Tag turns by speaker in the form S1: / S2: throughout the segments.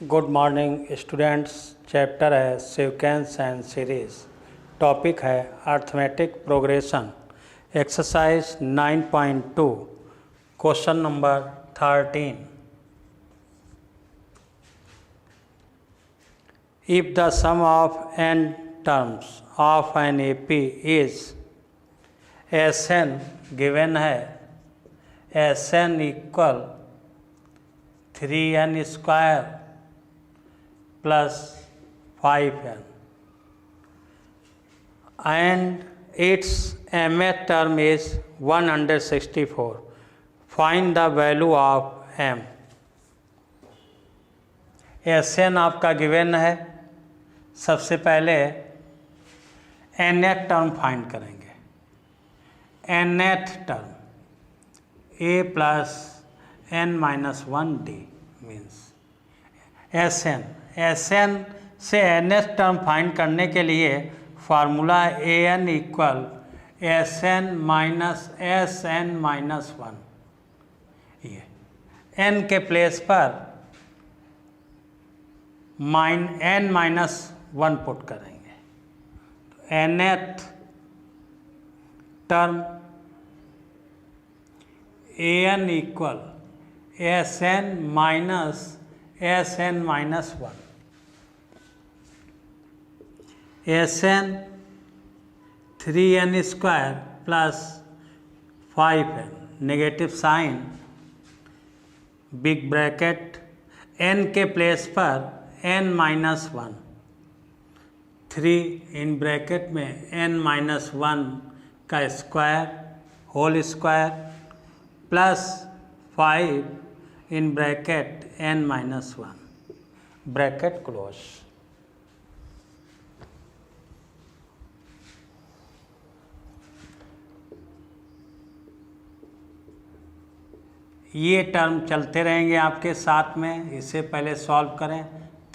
S1: Good morning students. Chapter है sequence and series. Topic है arithmetic progression. Exercise 9.2 question number 13। If the sum of n terms of an AP is Sn given है Sn equal 3n square plus 5n and its mth term is 164. Find the value of m. Sn आपका given है। सबसे पहले nth term find करेंगे। nth term a plus n minus 1d means Sn से nth term find करने के लिए formula an equal Sn minus Sn minus 1। ये n के प्लेस पर n माइनस 1 पुट करेंगे तो nth term an equal Sn minus Sn minus 1। Sn 3n square plus 5n negative sign big bracket n के place पर n minus 1 3 in bracket में n minus 1 का square whole square plus 5 in bracket n minus 1 bracket close. ये term चलते रहेंगे आपके साथ में। इसे पहले सॉल्व करें।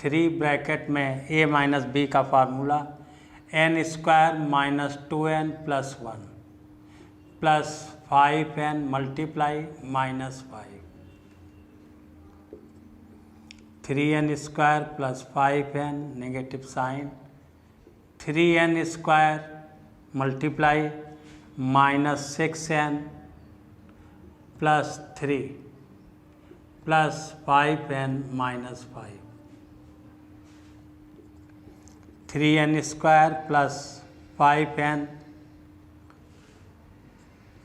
S1: 3 ब्रैकेट में a माइनस बी का formula n square minus 2n plus 1 plus 5n multiply minus 5 3n square plus 5n negative sign 3n square multiply minus 6n plus 3 plus 5n minus 5 3n square plus 5n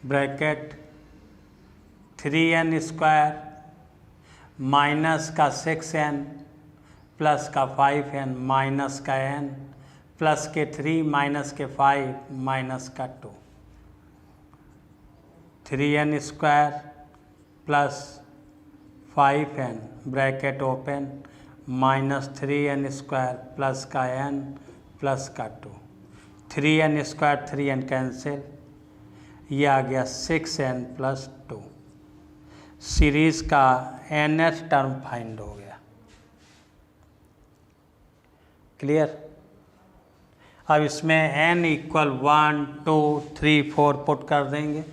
S1: bracket 3n square minus का 6n plus का 5n minus का n plus के 3 minus के 5 minus का 2 3n square plus 5n bracket open minus 3n square plus का n plus का 2 3n square 3n cancel. ये आ गया 6n प्लस 2। सीरीज का nth टर्म फाइंड हो गया। क्लियर। अब इसमें n इक्वल 1 2 3 4 पुट कर देंगे।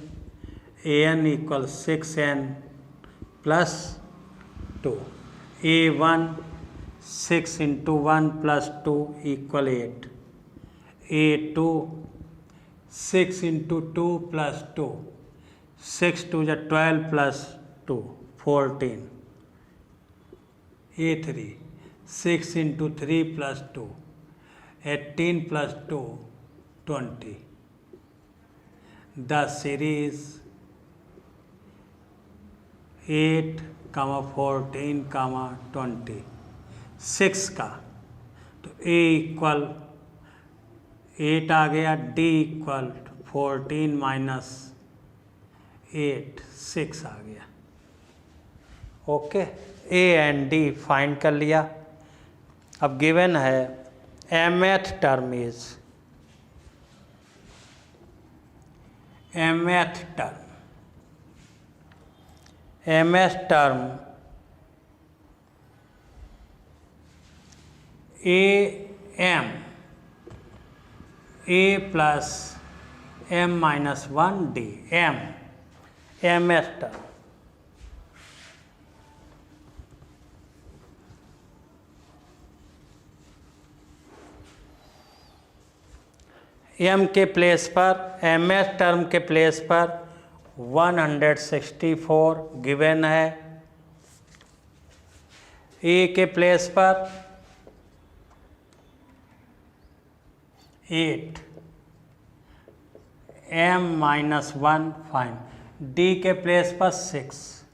S1: an equal 6n plus 2 a1 6 into 1 plus 2 equal 8 a2 6 into 2 plus 2 6 2 जा 12 plus 2 14 a3 6 into 3 plus 2 18 plus 2 20। The series 8, 14, 20 6 का तो a इक्वल 8 आ गया। d इक्वल 14 माइनस 8 6 आ गया। Okay a and d find कर लिया। अब गिवन है mth term is mth term a plus m minus 1d mth term m के प्लेस पर, एम एस टर्म के प्लेस पर 164 गिवन है, ए के प्लेस पर 8, m-1 फाइन, डी के प्लेस पर 6,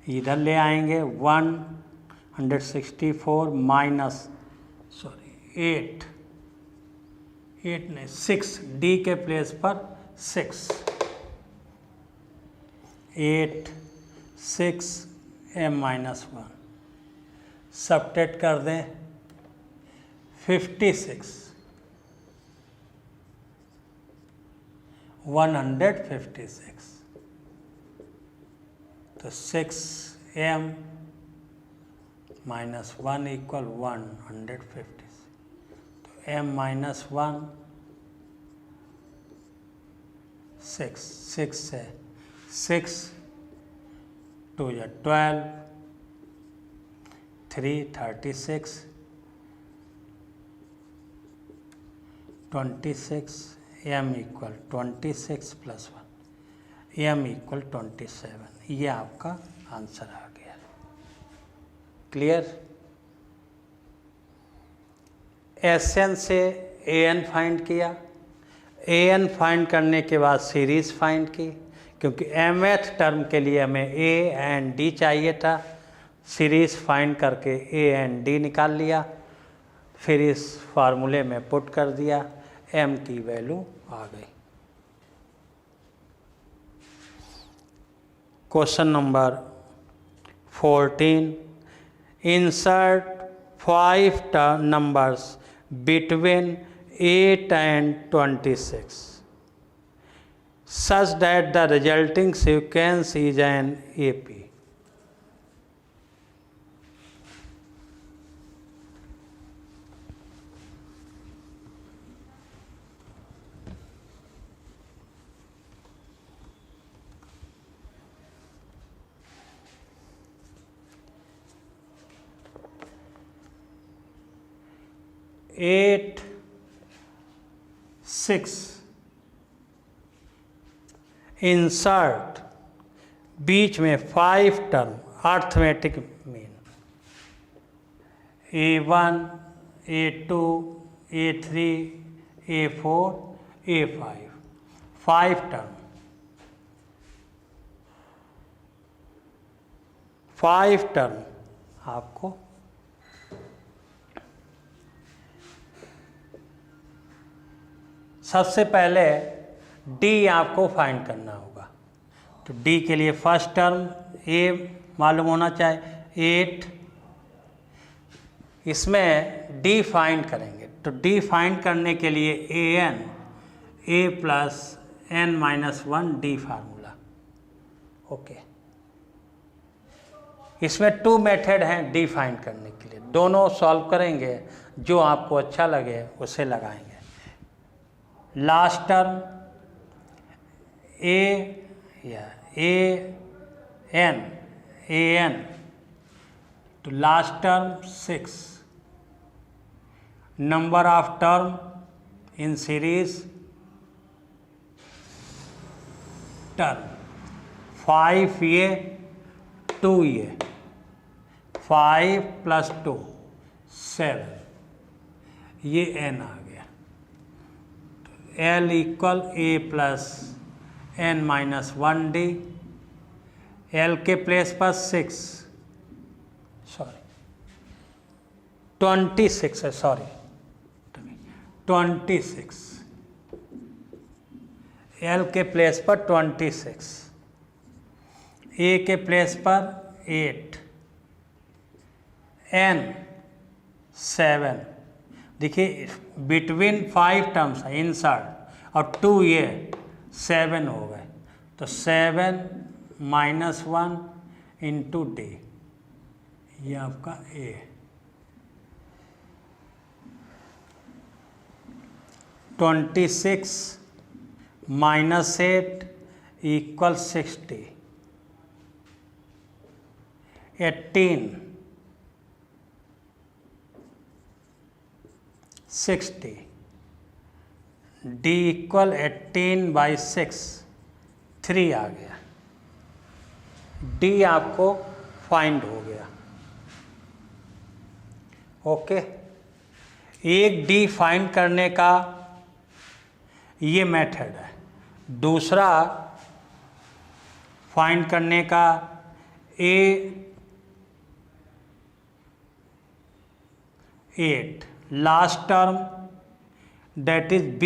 S1: इधर ले आएंगे 164 माइनस 8 नहीं 6, डी के प्लेस पर 6, 8 6 m-1 सबट्रैक्ट कर दें 56 156, तो 6m-1 इक्वल 156, तो m-1 6 है, 6 2 या 12, 3 36, 26, m equal 26 plus 1, m equal 27, ये आपका आंसर आ गया। क्लियर? एस एन से ए एन फाइंड किया, ए एन फाइंड करने के बाद सीरीज़ फाइंड की, क्योंकि एम एथ टर्म के लिए हमें ए एंड डी चाहिए था, सीरीज़ फाइंड करके ए एंड डी निकाल लिया, फिर इस फार्मूले में पुट कर दिया, m की वैल्यू आ गई। Question number 14, insert 5 numbers between 8 and 26 such that the resulting sequence is an AP. At 6 insert बीच में 5 term arithmetic mean A1 A2 A3 A4 A5 5 term, 5 term आपको सबसे पहले D आपको फाइंड करना होगा। तो D के लिए फर्स्ट टर्म A मालूम होना चाहिए 8, इसमें D फाइंड करेंगे। तो D फाइंड करने के लिए AN A plus n-1 D formula. Okay, इसमें 2 मेथड हैं D फाइंड करने के लिए, दोनों सॉल्व करेंगे, जो आपको अच्छा लगे उसे लगाएंगे। लास्ट टर्म an तो last term 6, number of term in series term 5 ये 2 ये 5 + 2 7, ये n आ गया। L equal A plus n-1 D, L के प्लेस पर 26 है, 26, L के प्लेस पर 26, A के प्लेस पर 8, n 7, देखिए बिटवीन 5 टर्म्स है इंसर्ट, और 2 ये 7 हो गए, तो 7 - 1 इंटू D, ये आपका A। 26 - 8 = 60, 18 60, डी इक्वल 18/6 3 आ गया। डी आपको फाइंड हो गया। ओके, एक डी फाइंड करने का ये मेथड है। दूसरा फाइंड करने का A8 last term debt is B,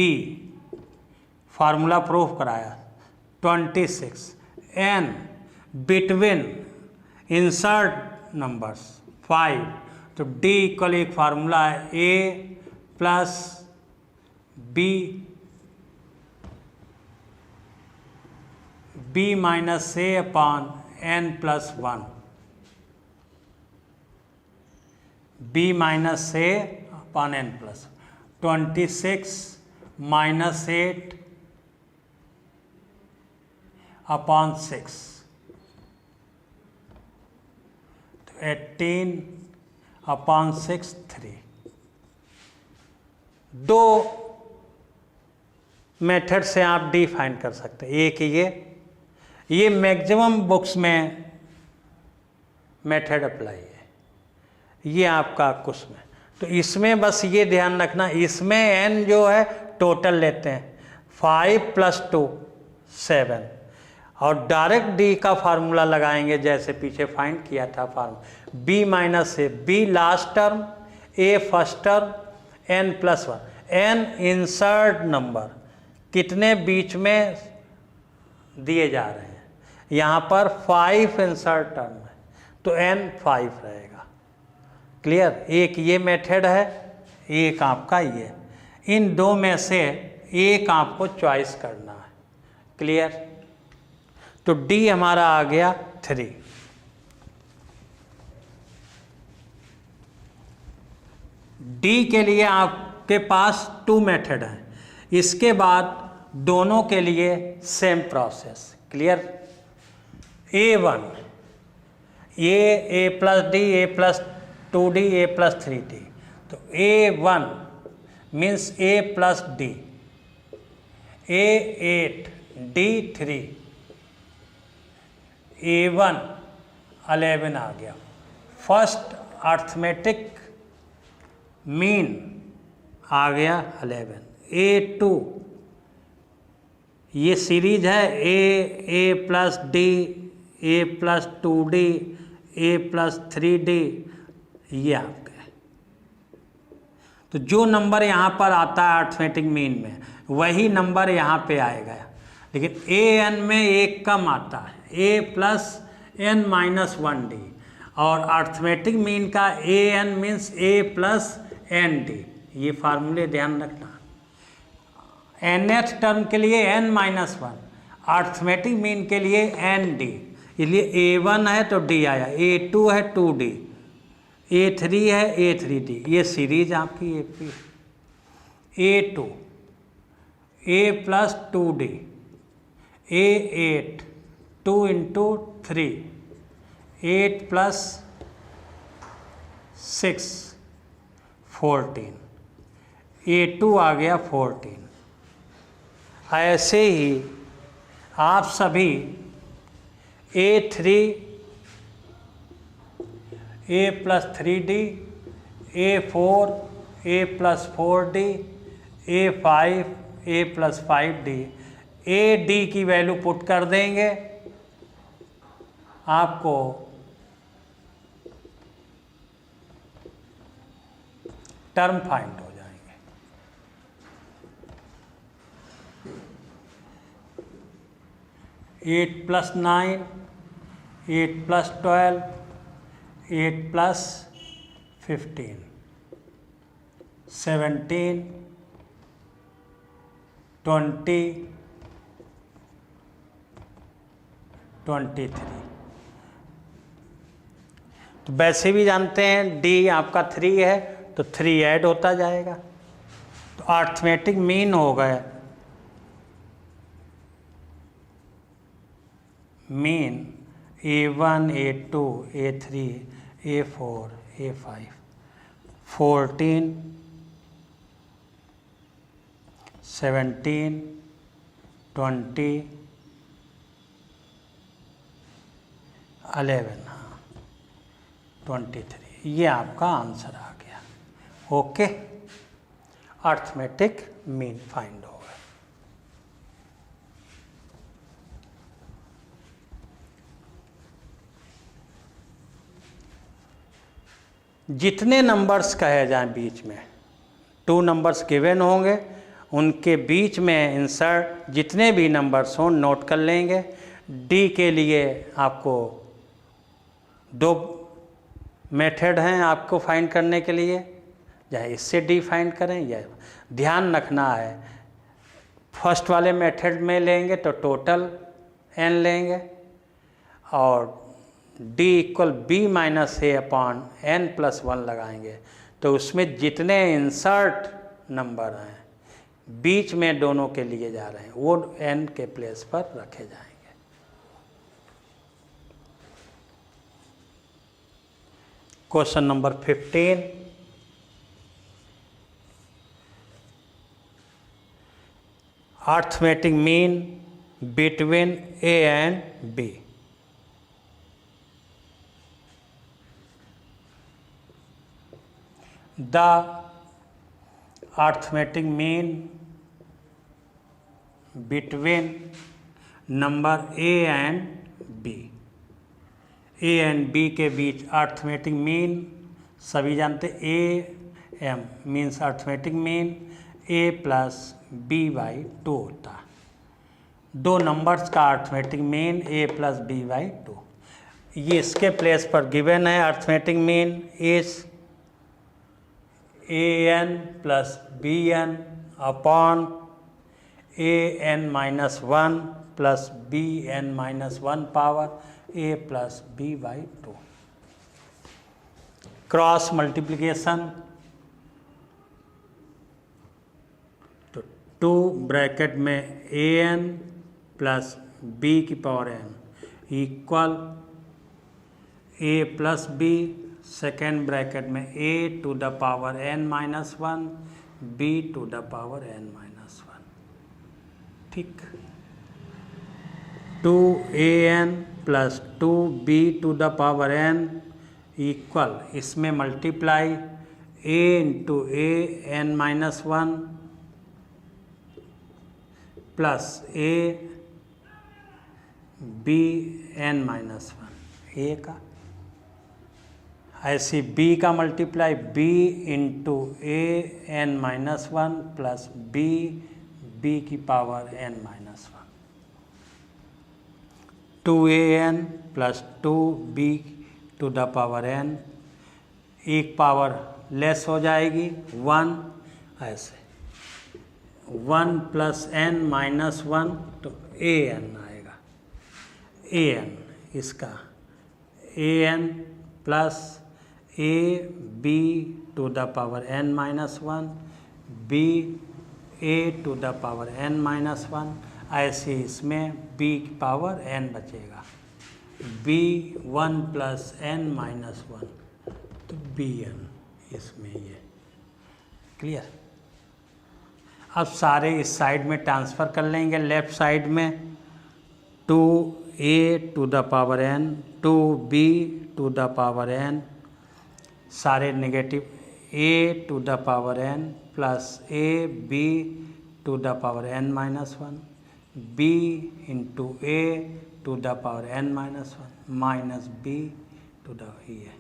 S1: formula proof कराया 26 एन बिटवीन इंसर्ट नंबर्स 5, तो D इक्वल एक फार्मूला है A plus B minus A upon N plus 1, B minus A upon N plus 26 minus 8 upon 6, तो 18 upon 6 3। दो method से आप D find कर सकते हैं। एक ये मैक्सिमम बुक्स में मेथड अप्लाई है, ये आपका कुछ में। तो इसमें बस ये ध्यान रखना, इसमें एन जो है टोटल लेते हैं 5 + 2 7, और डायरेक्ट डी का फार्मूला लगाएंगे जैसे पीछे फाइंड किया था formula B minus A, B last term, A first term, N plus 1। N insert number कितने बीच में दिए जा रहे हैं, यहाँ पर 5 इंसर्ट टर्म है तो एन 5 रहेगा। क्लियर, एक ये मेथड है, एक आपका ये। इन दो में से एक आपको चॉइस करना है। क्लियर, तो डी हमारा आ गया 3। डी के लिए आपके पास 2 मेथड हैं, इसके बाद दोनों के लिए same process. Clear, A1 A plus D, A plus 2D, A plus 3D, तो A1 means A plus D, A8 D3, A1 11 आ गया। फर्स्ट अर्थमेटिक मीन आ गया 11। A2 ये सीरीज है ए plus D, A plus 2D, A plus 3D, ये आपका है। तो जो नंबर यहाँ पर आता है अर्थमेटिक मीन में वही नंबर यहाँ पे आएगा, लेकिन ए एन में एक कम आता है, ए प्लस एन माइनस 1D, और अर्थमेटिक मीन का A N means A plus N D. ये फार्मूले ध्यान रखना। nth टर्म के लिए n माइनस 1, अर्थमेटिक मीन के लिए एन डी, इसलिए A1 है तो D आया, A2 है 2D, A3 है A3D। ये सीरीज आपकी A2 A plus 2D, A8 2 × 3, 8 plus 6 14, A2 आ गया 14। ऐसे ही आप सभी A3 A plus 3D, A4 A plus 4D, A5 A plus 5D, AD की वैल्यू पुट कर देंगे, आपको टर्म फाइंड हो जाएंगे। 8 + 9, 8 + 12, 8 + 15, 17, 20, 23। तो वैसे भी जानते हैं डी आपका 3 है तो 3 ऐड होता जाएगा, तो अर्थमेटिक मीन हो गए, mean A1 A2 A3 A4 A5 14 17, 20, 11, हाँ 23, ये आपका आंसर आ गया। ओके, अर्थमेटिक मीन फाइंड होगा। जितने नंबर्स कहे जाएं बीच में, 2 नंबर्स गिवन होंगे, उनके बीच में इंसर्ट जितने भी नंबर्स हों नोट कर लेंगे। डी के लिए आपको 2 मेथड हैं आपको फाइंड करने के लिए, चाहे इससे डी फाइंड करें या ध्यान रखना है फर्स्ट वाले मेथड में लेंगे तो टोटल एन लेंगे और डी इक्वल बी माइनस ए अपॉन एन प्लस 1 लगाएंगे तो उसमें जितने इंसर्ट नंबर हैं बीच में दोनों के लिए जा रहे हैं वो एन के प्लेस पर रखे जाएंगे। Question number 15, arithmetic mean between A and B. The arithmetic mean between number A and B, A and B के बीच अर्थमेटिक मीन सभी जानते A M means arithmetic mean A plus B by 2 होता। 2 numbers का arithmetic mean A plus B by 2, ये इसके place पर given है। Arithmetic mean is an plus bn upon an minus 1 plus bn minus 1 power a plus b by 2। Cross multiplication तो 2 bracket में an plus b की power n equal a plus b, second bracket में a to the power n minus 1 b to the power n minus 1। ठीक, 2an plus 2b to the power n equal इसमें multiply a into a n minus 1 plus a b n minus 1 a का, ऐसी b का multiply b into A N minus 1 plus b की power n minus 1, 2an plus 2b to the power n, एक power less हो जाएगी 1, ऐसे 1 plus n minus 1 तो an आएगा, an इसका an plus a b to the power n minus 1 b a to the power n minus 1, ऐसे इसमें b की पावर n बचेगा, b 1 प्लस n माइनस 1 तो bn इसमें ये क्लियर। अब सारे इस साइड में ट्रांसफ़र कर लेंगे, लेफ्ट साइड में 2a to the power n 2b to the power n, सारे negative a to the power n plus a b to the power n minus 1 b into a to the power n minus 1 minus b to the ये।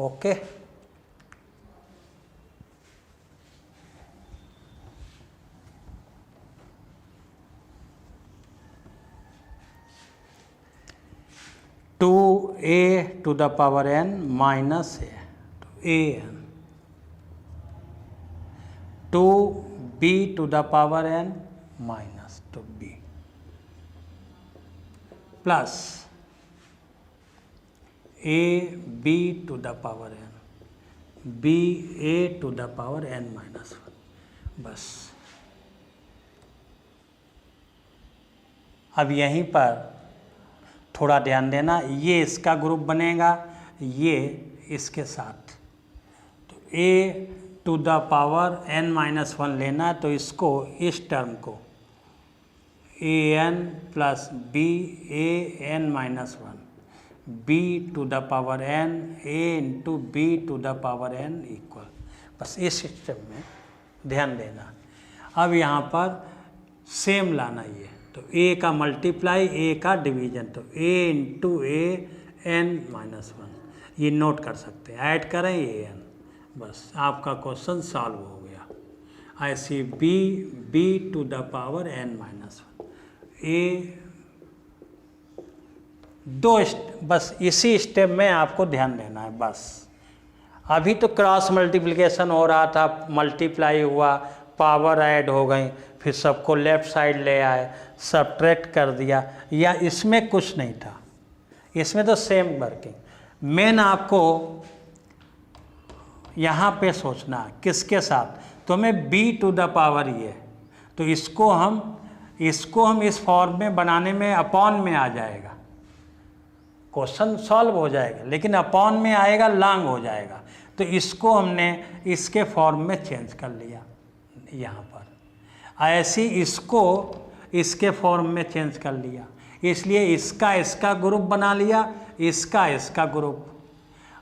S1: Okay, two A to the power n minus A तो A N, 2b to the power n minus तो b plus A B to the power n b a to the power n minus 1। बस अब यहीं पर थोड़ा ध्यान देना, ये इसका ग्रुप बनेगा ये इसके साथ, तो a to the power n minus one लेना है, तो इसको, इस टर्म को A N plus B A N minus one B to the power n a into B to the power n equal, बस इस सिस्टम में ध्यान देना। अब यहाँ पर सेम लाना ये, तो a का मल्टीप्लाई a का डिवीजन, तो a into A N minus one, ये नोट कर सकते हैं, ऐड करें ए एन, बस आपका क्वेश्चन सॉल्व हो गया। ऐसे B to the power n minus one, A दो बस इसी स्टेप में आपको ध्यान देना है बस। अभी तो क्रॉस मल्टीप्लिकेशन हो रहा था, मल्टीप्लाई हुआ, पावर ऐड हो गई, फिर सबको लेफ्ट साइड ले आए, सब्ट्रैक्ट कर दिया, या इसमें कुछ नहीं था, इसमें तो सेम वर्किंग। मेन आपको यहाँ पे सोचना है किसके साथ, तो हमें b टू द पावर ये, तो इसको हम इस फॉर्म में बनाने में अपॉन में आ जाएगा, क्वेश्चन सॉल्व हो जाएगा, लेकिन अपॉन में आएगा, लॉन्ग हो जाएगा, तो इसको हमने इसके फॉर्म में चेंज कर लिया यहाँ पर। ऐसे इसको इसके फॉर्म में चेंज कर लिया, इसलिए इसका ग्रुप बना लिया, इसका ग्रुप।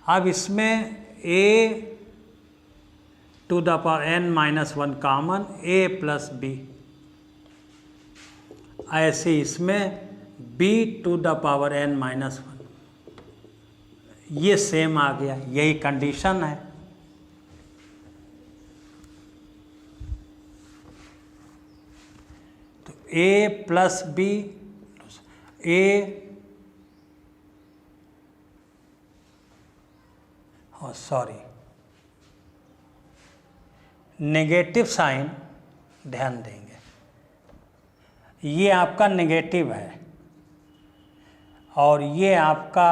S1: अब इसमें a to the power n minus one common, a plus B, ऐसे इसमें b to the power n minus one, ये सेम आ गया, यही कंडीशन है। तो a plus B, sorry negative sign ध्यान देंगे, ये आपका नेगेटिव है और ये आपका,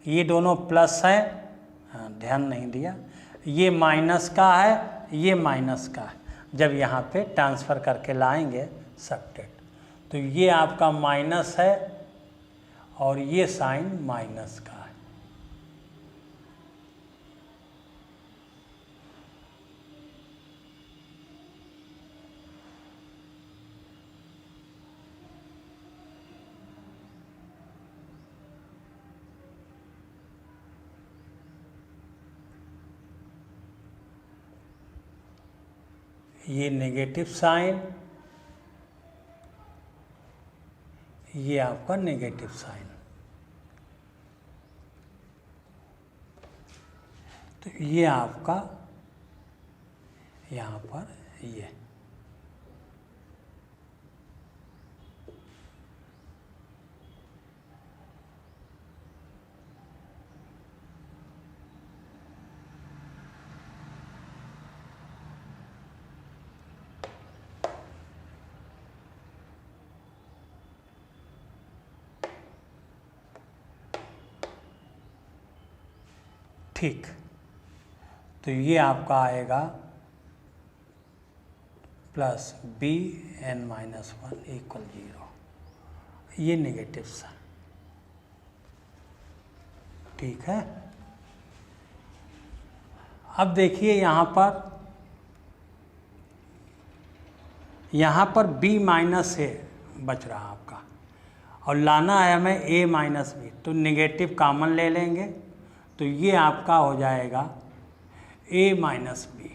S1: ये दोनों प्लस है, हाँ ध्यान नहीं दिया, ये माइनस का है, ये माइनस का है, जब यहाँ पे ट्रांसफ़र करके लाएंगे सब्ट्रैक्ट, तो ये आपका माइनस है और ये साइन माइनस का है। ये नेगेटिव साइन, ये आपका नेगेटिव साइन, तो ये आपका यहाँ पर ये, ठीक। तो ये आपका आएगा plus B N minus one equal 0, ये नेगेटिव साइन, ठीक है। अब देखिए यहाँ पर b माइनस ए बच रहा आपका, और लाना है हमें a माइनस बी, तो नेगेटिव कॉमन ले लेंगे, तो ये आपका हो जाएगा a माइनस बी,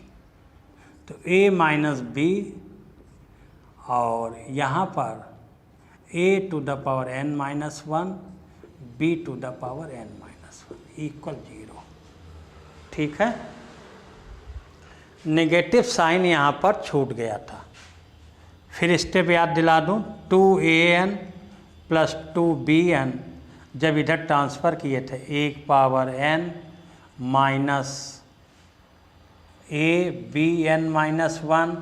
S1: तो a माइनस बी, और यहाँ पर a to the power n minus one b to the power n minus one equal 0, ठीक है। नेगेटिव साइन यहाँ पर छूट गया था, फिर स्टेप याद दिला दूँ, 2an प्लस 2bn जब इधर ट्रांसफ़र किए थे, 1 power n minus a b n minus one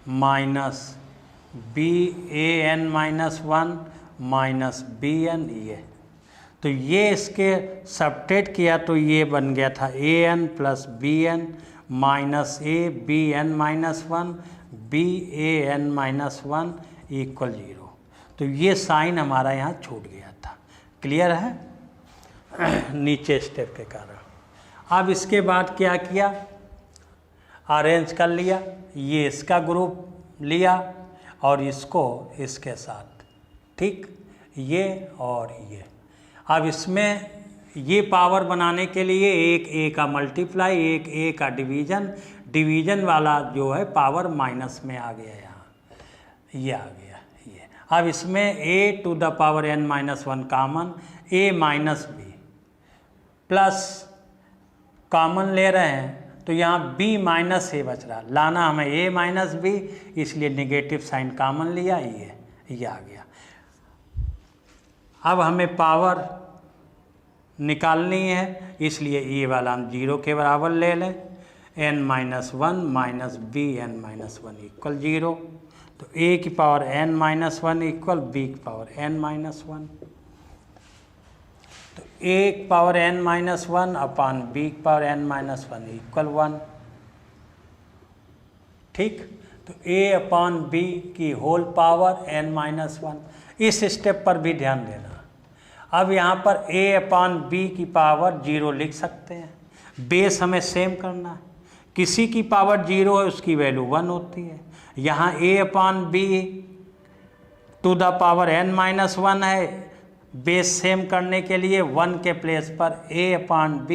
S1: minus b a n minus one minus b n, ये तो ये इसके सब्ट्रैक्ट किया तो ये बन गया था a n plus b n minus a b n minus one b a n minus one equal 0, तो ये साइन हमारा यहाँ छूट गया था। क्लियर है नीचे स्टेप के कारण। अब इसके बाद क्या किया, अरेंज कर लिया, ये इसका ग्रुप लिया और इसको इसके साथ, ठीक, ये और ये। अब इसमें ये पावर बनाने के लिए एक ए का मल्टीप्लाई, एक ए का डिवीजन, डिवीजन वाला जो है पावर माइनस में आ गया, यहाँ ये आ गया ये। अब इसमें A to the power n minus 1 common, A minus B plus common ले रहे हैं तो यहाँ b माइनस ए बच रहा, लाना हमें a माइनस बी, इसलिए नेगेटिव साइन कॉमन लिया, ये आ गया। अब हमें पावर निकालनी है, इसलिए ये वाला हम 0 के बराबर ले लें, n minus 1 minus B n minus 1 equal 0। तो a की power n minus 1 equal b की पावर n माइनस 1। तो a की power n minus 1 upon b की पावर n माइनस 1 इक्वल 1, ठीक। तो a अपॉन b की होल पावर n माइनस 1। इस स्टेप पर भी ध्यान देना। अब यहाँ पर a अपॉन b की पावर 0 लिख सकते हैं, बेस हमें सेम करना है, किसी की पावर 0 है उसकी वैल्यू 1 होती है। यहाँ a upon b to the power n minus 1 है, बेस सेम करने के लिए 1 के प्लेस पर a upon b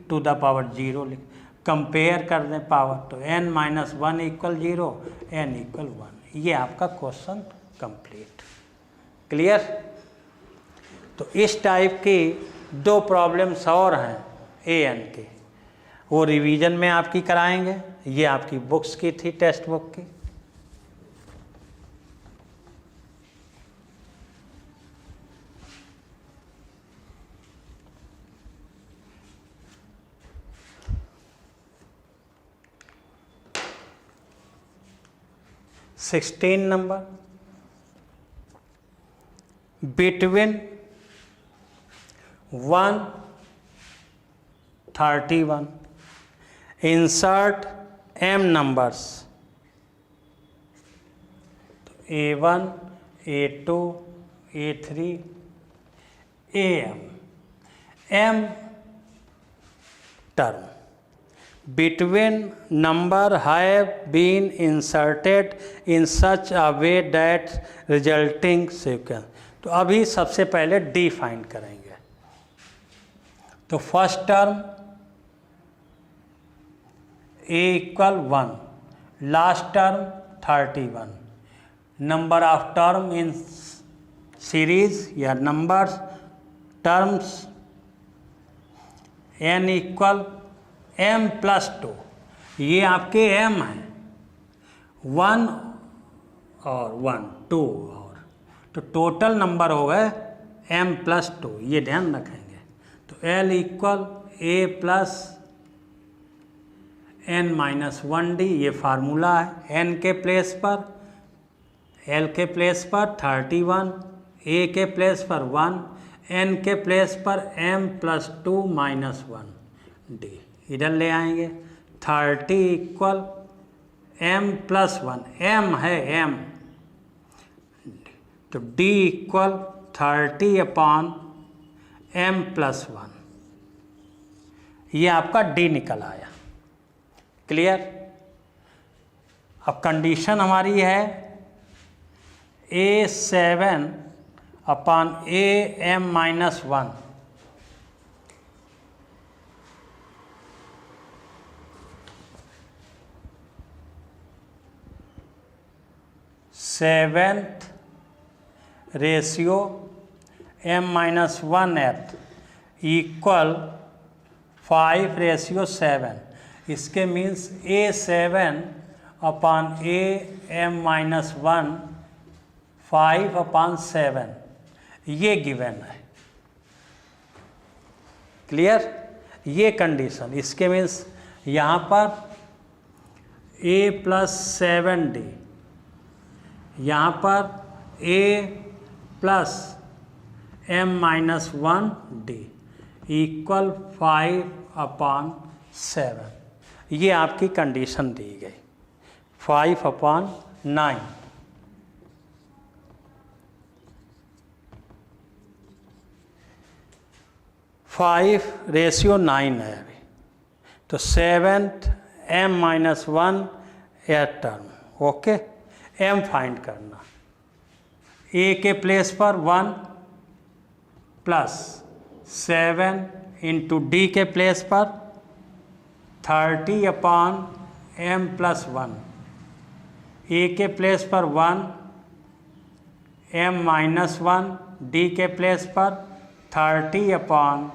S1: to the power 0 लिख, कंपेयर कर दें पावर, तो n minus 1 equal 0, n equal 1। ये आपका क्वेश्चन कंप्लीट, क्लियर। तो इस टाइप की 2 प्रॉब्लम्स और हैं an के, वो रिवीजन में आपकी कराएंगे। ये आपकी बुक्स की थी, टेक्स्ट बुक की। Sixteen number, between 131 insert m numbers, a1 a2 a3 m term between number have been inserted in such a way that resulting sequence। तो अभी सबसे पहले डिफाइन करेंगे। तो first term a equal 1, last term 31, number of term in series या numbers terms n equal m plus 2, ये आपके m हैं, 1 और 1 2 और, तो टोटल नंबर हो गए m प्लस 2, ये ध्यान रखेंगे। तो l equal a plus n minus 1d, ये फार्मूला है। n के प्लेस पर, l के प्लेस पर 31, a के प्लेस पर 1, n के प्लेस पर m प्लस 2 माइनस 1d, इधर ले आएंगे। 30 इक्वल m प्लस 1, m है m, तो d equal 30 upon m plus 1, ये आपका d निकल आया, क्लियर। अब कंडीशन हमारी है a7 upon am minus 1, seventh ratio m minus 1th equal 5:7, इसके means a7 upon am minus 1 5/7, ये गिवन है, क्लियर। ये कंडीशन, इसके मीन्स यहाँ पर a प्लस 7d, यहाँ पर a plus m minus 1d equal 5/7, ये आपकी कंडीशन दी गई। 5/9, 5:9 है अभी, तो सेवेंथ m-1 यह टर्म। ओके, m फाइंड करना। a के प्लेस पर 1 प्लस 7 इंटू डी के प्लेस पर 30 अपॉन m+1। a के प्लेस पर 1, m-1, डी के प्लेस पर 30 अपॉन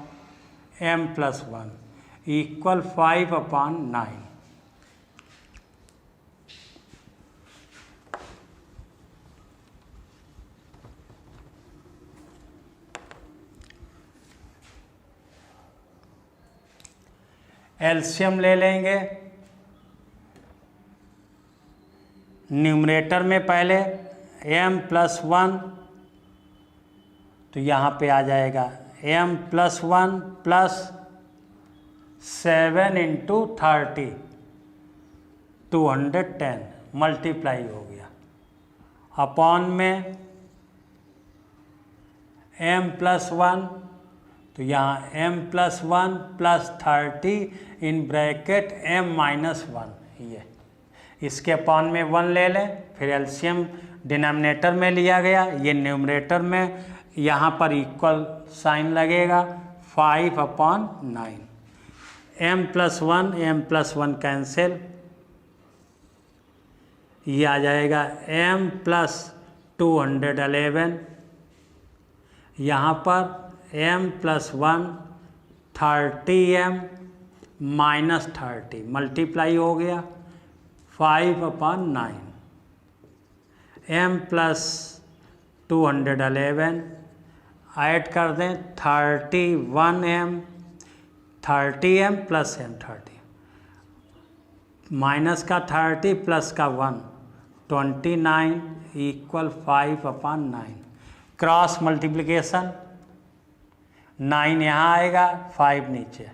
S1: m+1 इक्वल 5/9। एलसीएम ले लेंगे। न्यूमरेटर में पहले m+1, तो यहाँ पे आ जाएगा m+1 प्लस 7 इंटू 30, 210 मल्टीप्लाई हो गया। अपॉन में m+1, तो यहाँ m+1 plus 30 in bracket m-1, ये इसके अपॉन में 1 ले लें। फिर एलसीएम डिनोमिनेटर में लिया गया, ये न्यूमरेटर में यहाँ पर इक्वल साइन लगेगा 5/9। m+1 कैंसिल, ये आ जाएगा m+211। यहाँ पर m+1 30m माइनस 30 मल्टीप्लाई हो गया 5/9। m+211 ऐड कर दें 31m, 30m plus m 30 minus का 30 प्लस का 1 29 इक्वल 5/9। क्रॉस मल्टीप्लिकेशन 9 यहाँ आएगा 5 नीचे,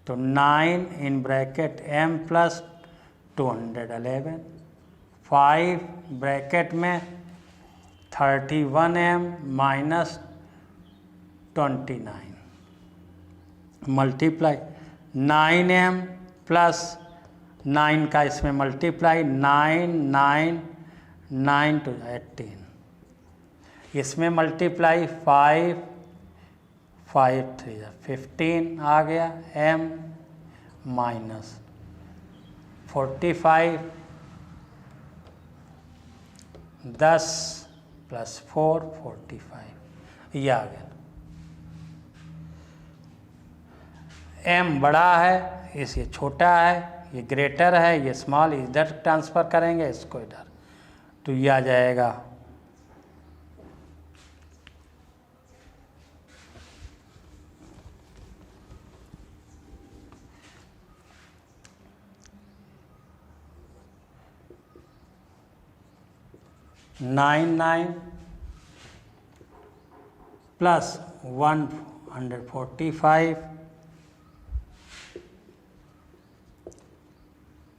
S1: तो 9 इन ब्रैकेट m+211, 5 ब्रैकेट में 31m minus 29 multiply 9m plus 9 का इसमें मल्टीप्लाई 9 9 9 to 18, इसमें मल्टीप्लाई 5 5 3 15 आ गया m माइनस 45 10 प्लस 4 45 ये आ गया। m बड़ा है, इस ये छोटा है, ये ग्रेटर है, ये स्मॉल, इधर ट्रांसफ़र करेंगे इसको इधर, तो ये आ जाएगा 99 प्लस 145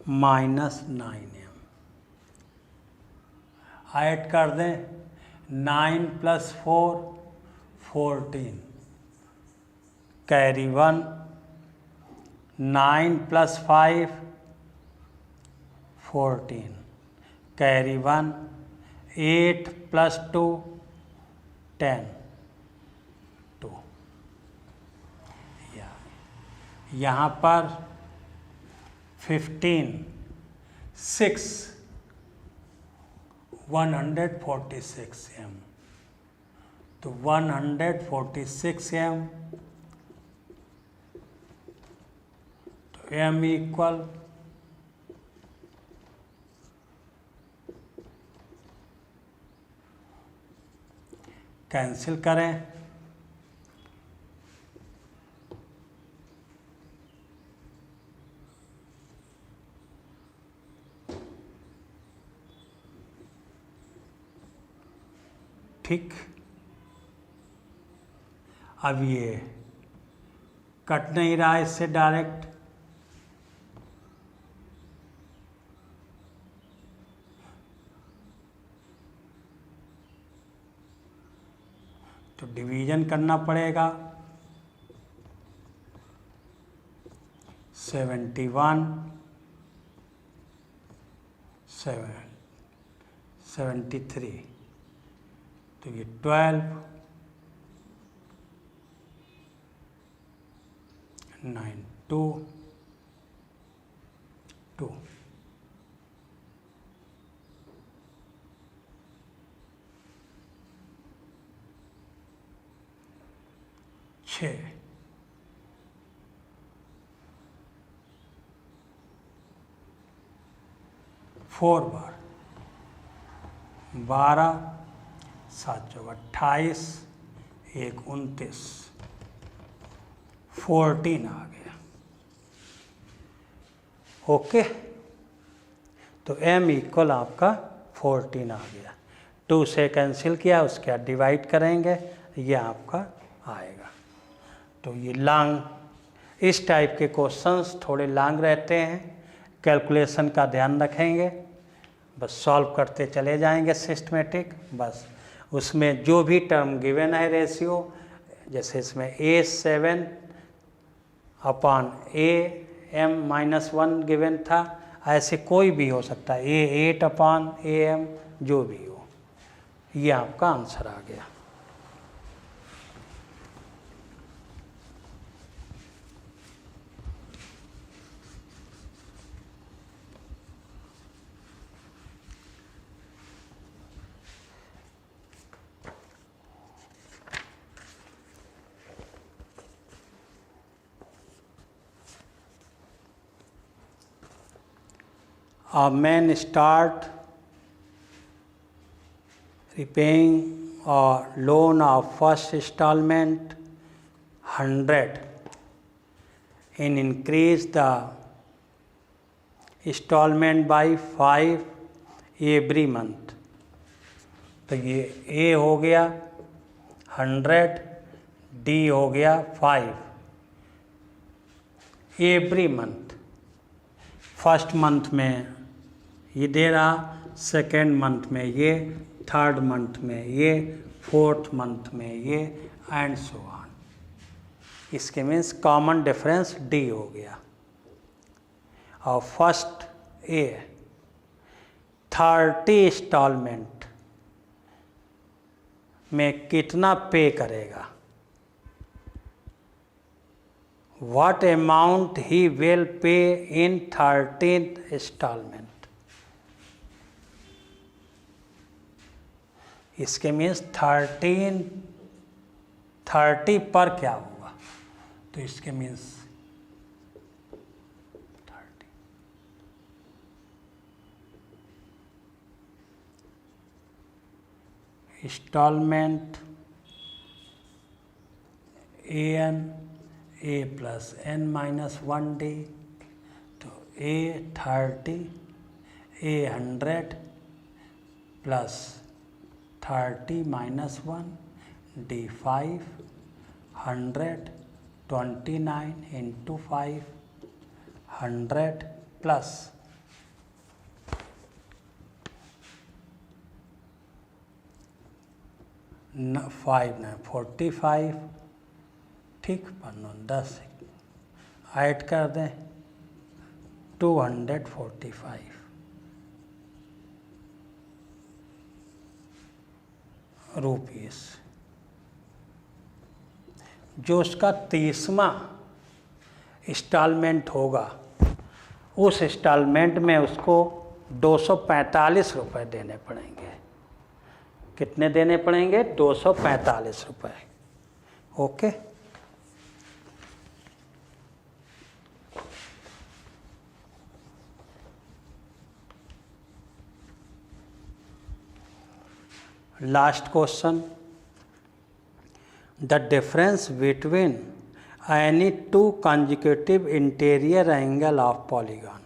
S1: माइनस 9m ऐड कर दें 9 plus 4 14 carry 1, 9 plus 5 14 carry 1, 8 plus 2 10 2। यहाँ पर 15 6 146m, तो 146m, तो m इक्वल कैंसिल करें, ठीक। अब ये कट नहीं रहा इससे डायरेक्ट, तो डिवीजन करना पड़ेगा। 71, 73, तो ये 12, 9, 2, 2, 6, 4 बार, 12, 7 चौक 28, 1 29, 14 आ गया। ओके, तो m इक्वल आपका 14 आ गया। 2 से कैंसिल किया, उसके बाद डिवाइड करेंगे, ये आपका आएगा। तो ये लॉन्ग, इस टाइप के क्वेश्चंस थोड़े लॉन्ग रहते हैं, कैलकुलेशन का ध्यान रखेंगे, बस सॉल्व करते चले जाएंगे सिस्टमेटिक। बस उसमें जो भी टर्म गिवन है रेशियो, जैसे इसमें A7 अपॉन AM-1 गिवन था, ऐसे कोई भी हो सकता है, A8 अपॉन AM, जो भी हो, ये आपका आंसर आ गया। A man start repaying a loan of first installment 100 and increase the installment by 5 every month। तो ये A हो गया 100, D हो गया 5 एवरी मंथ। फर्स्ट मंथ में ये दे रहा, सेकेंड मंथ में ये, थर्ड मंथ में ये, फोर्थ मंथ में ये, एंड सो ऑन। इसके मीन्स कॉमन डिफरेंस डी हो गया। और फर्स्ट ए 30 इंस्टॉलमेंट में कितना पे करेगा, what amount he will pay in 13th installment। इसके मीन्स 30 पर क्या होगा, तो इसके means 30 instalment A plus n-1D, तो A 30, A 100 plus 30 - 1, D 5, 100, 29 into 5, 100 plus 5 9 45, ठीक, 10 ऐड कर दें 245 रुपीस। जो उसका 30वां इंस्टॉलमेंट होगा, उस इंस्टॉलमेंट में उसको 245 रुपये देने पड़ेंगे। कितने देने पड़ेंगे? 245 रुपये। Okay, last question, the difference between any two consecutive interior angle of polygon.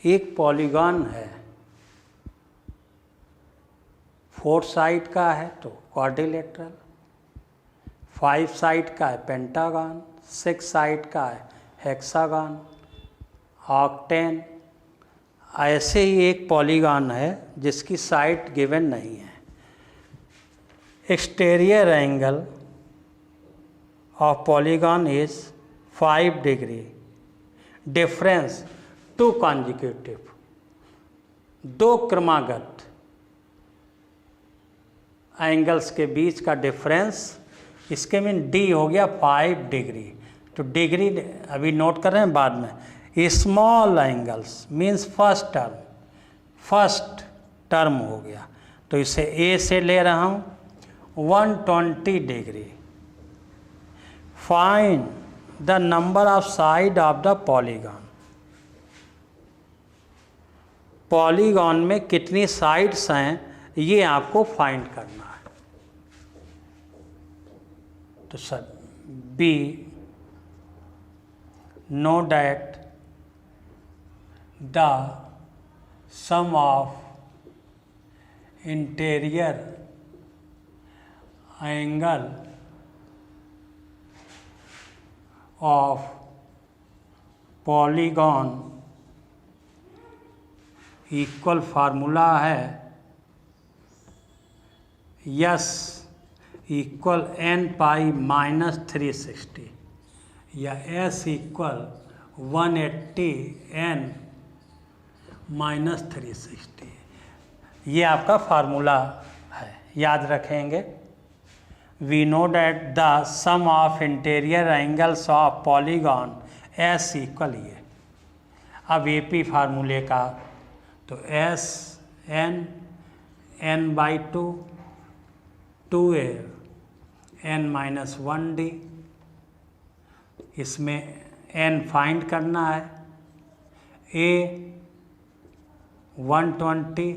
S1: एक पॉलीगॉन है, 4 साइड का है तो क्वाड्रिलेटरल, 5 साइड का है पेंटागन, 6 साइड का है हेक्सागन, ऑक्टेन। ऐसे ही एक पॉलीगॉन है जिसकी साइड गिवन नहीं है। Exterior angle of polygon is 5 degree difference two consecutive, दो क्रमागत एंगल्स के बीच का डिफरेंस, इसके मीन डी हो गया 5 डिग्री। तो डिग्री अभी नोट कर रहे हैं, बाद में small angles means first term हो गया। तो इसे ए से ले रहा हूँ 120 degree. Find the number of side of the polygon, polygon में कितनी साइड्स हैं ये आपको फाइंड करना है। तो sir we know that the sum of interior angle of polygon equal formula है S equal n pi minus 360 या s इक्वल 180 n माइनस 360। ये आपका फार्मूला है, याद रखेंगे। We know that the sum of interior angles of polygon s equal ये। अब A P फार्मूले का तो s n by 2a n minus 1d, इसमें n फाइंड करना है। a 120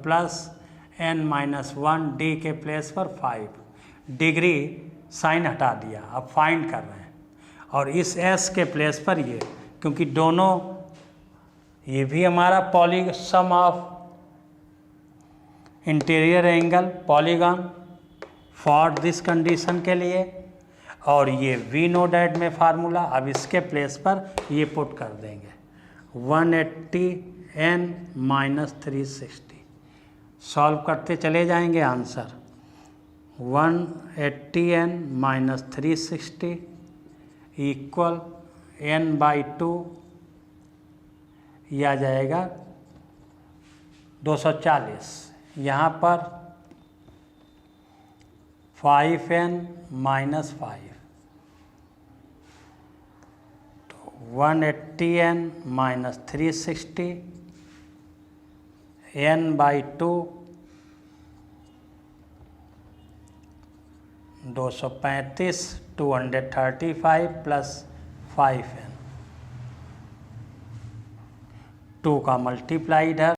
S1: plus n minus 1d के प्लेस पर 5 डिग्री साइन हटा दिया, अब फाइंड कर रहे हैं। और इस s के प्लेस पर ये, क्योंकि दोनों ये भी हमारा sum of interior angle polygon for this condition के लिए, और ये वी नो डैट में फार्मूला, अब इसके प्लेस पर ये पुट कर देंगे 180 n माइनस 360। सॉल्व करते चले जाएंगे, answer 180 n minus 360 equal n by 2, यह आ जाएगा 240। यहाँ पर 5n माइनस 5, तो 180n minus 360 n by 2 235 235 plus 5n 2 का मल्टीप्लाइड है